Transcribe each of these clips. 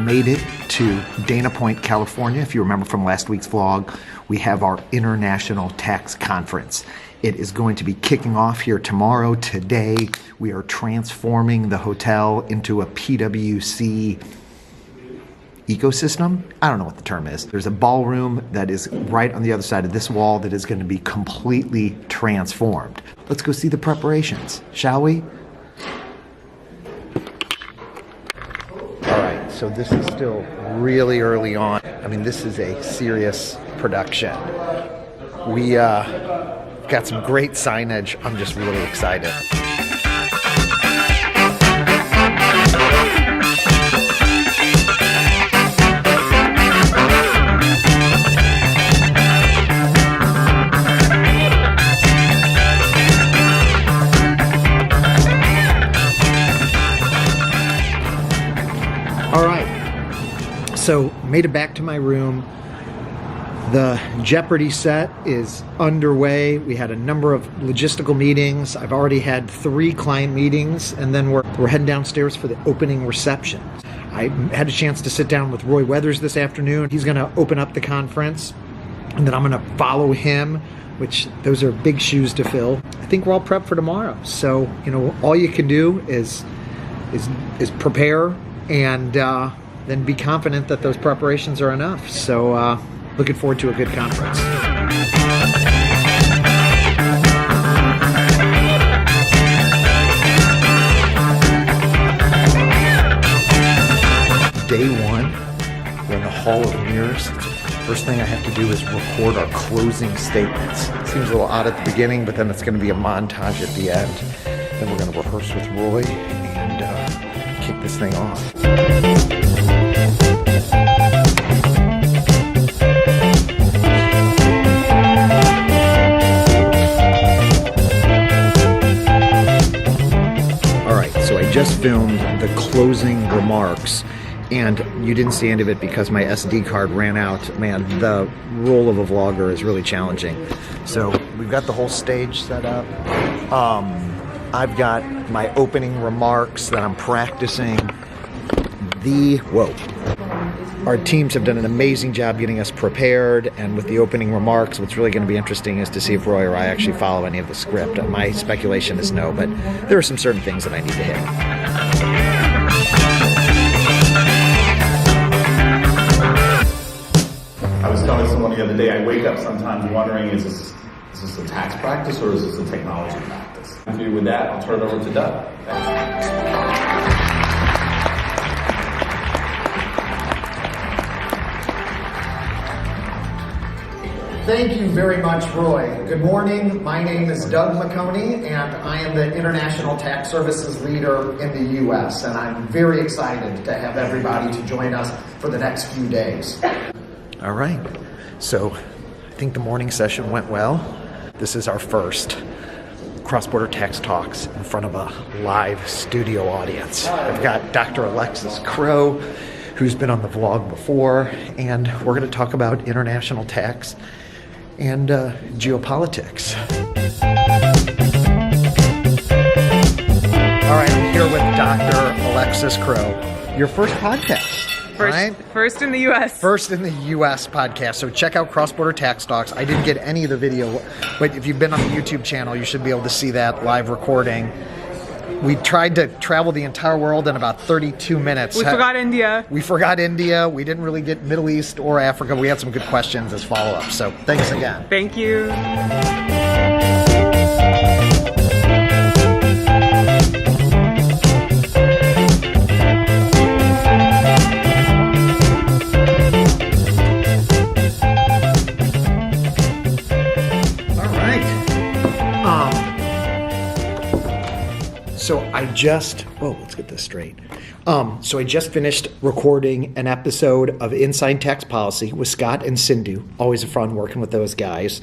made it to Dana Point, California. If you remember from last week's vlog, we have our International Tax Conference. It is going to be kicking off here tomorrow. Today, we are transforming the hotel into a PwC ecosystem. I don't know what the term is. There's a ballroom that is right on the other side of this wall that is going to be completely transformed. Let's go see the preparations, shall we? All right, so this is still really early on. I mean, this is a serious production. We got some great signage. I'm just really excited. All right, so made it back to my room. The Jeopardy set is underway. We had a number of logistical meetings. I've already had 3 client meetings, and then we're heading downstairs for the opening reception. I had a chance to sit down with Roy Weathers this afternoon. He's going to open up the conference, and then I'm going to follow him, which those are big shoes to fill. I think we're all prepped for tomorrow. So, you know, all you can do is prepare and then be confident that those preparations are enough. So looking forward to a good conference. Day 1, we're in the Hall of Mirrors. First thing I have to do is record our closing statements. It seems a little odd at the beginning, but then it's going to be a montage at the end. Then we're going to rehearse with Roy and kick this thing off. All right, so I just filmed the closing remarks, and you didn't see any of it because my SD card ran out. Man, the role of a vlogger is really challenging. So we've got the whole stage set up. I've got my opening remarks that I'm practicing. Our teams have done an amazing job getting us prepared, and with the opening remarks, what's really going to be interesting is to see if Roy or I actually follow any of the script. My speculation is no, but there are some certain things that I need to hit. I was telling someone the other day, I wake up sometimes wondering, is this a tax practice or is this a technology practice? With that, I'll turn it over to Doug. Thanks. Thank you very much, Roy. Good morning. My name is Doug McHoney, and I am the International Tax Services Leader in the U.S., and I'm very excited to have everybody to join us for the next few days. All right. So I think the morning session went well. This is our first cross-border tax talks in front of a live studio audience. I've got Dr. Alexis Crow, who's been on the vlog before, and we're going to talk about international tax and geopolitics. All right, I'm here with Dr. Alexis Crow. Your first podcast, right? First in the U.S. First in the U.S. podcast. So check out Cross-Border Tax Talks. I didn't get any of the video, but if you've been on the YouTube channel, you should be able to see that live recording. We tried to travel the entire world in about 32 minutes. We forgot India. We forgot India. We didn't really get Middle East or Africa. We had some good questions as follow-up. So thanks again. Thank you. So let's get this straight. So I just finished recording an episode of Inside Tax Policy with Scott and Sindhu. Always fun working with those guys.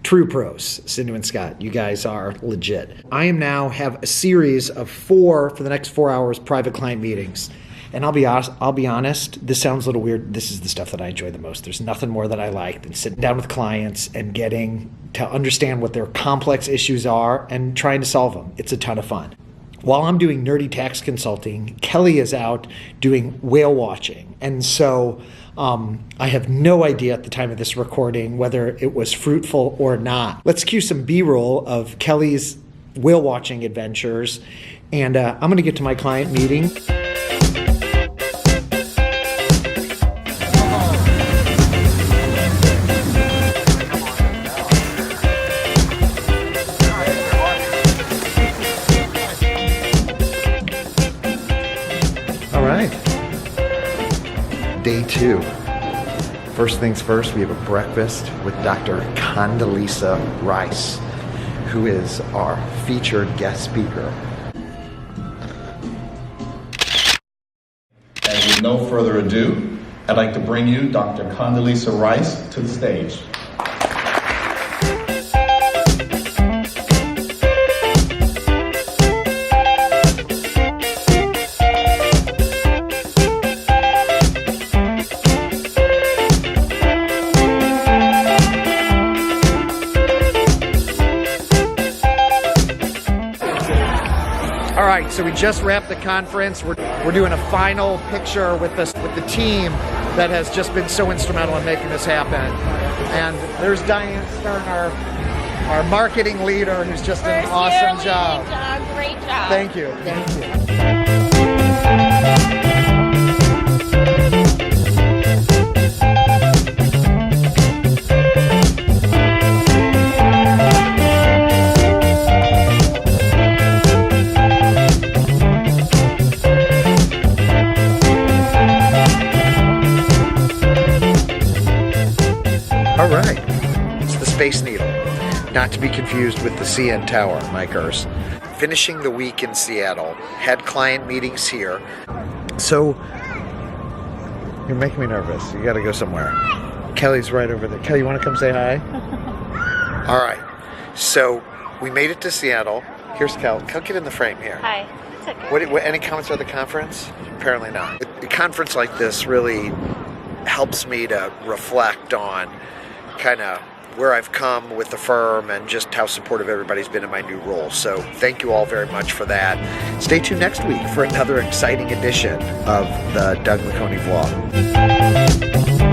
True pros, Sindhu and Scott. You guys are legit. I now have a series of 4 for the next 4 hours private client meetings. And I'll be honest, this sounds a little weird. This is the stuff that I enjoy the most. There's nothing more that I like than sitting down with clients and getting to understand what their complex issues are and trying to solve them. It's a ton of fun. while I'm doing nerdy tax consulting, Kelly is out doing whale watching. And so I have no idea at the time of this recording whether it was fruitful or not. Let's cue some B-roll of Kelly's whale watching adventures. And I'm going to get to my client meeting. All right. Day 2. First things first, we have a breakfast with Dr. Condoleezza Rice, who is our featured guest speaker. And with no further ado, I'd like to bring you Dr. Condoleezza Rice to the stage. All right, so we just wrapped the conference. We're doing a final picture with the team that has just been so instrumental in making this happen. And there's Diane Stern, our marketing leader, who's just an awesome job. Great job. Thank you. Thank you. All right, it's the Space Needle, not to be confused with the CN Tower, Mikers. Finishing the week in Seattle, had client meetings here. So, you're making me nervous. You gotta go somewhere. Kelly's right over there. Kelly, you wanna come say hi? All right, so we made it to Seattle. Here's Kel. Kel, get in the frame here. Hi. It's okay. What, any comments about the conference? Apparently not. A conference like this really helps me to reflect on kind of where I've come with the firm and just how supportive everybody's been in my new role. So thank you all very much for that. Stay tuned next week for another exciting edition of the Doug McHoney Vlog.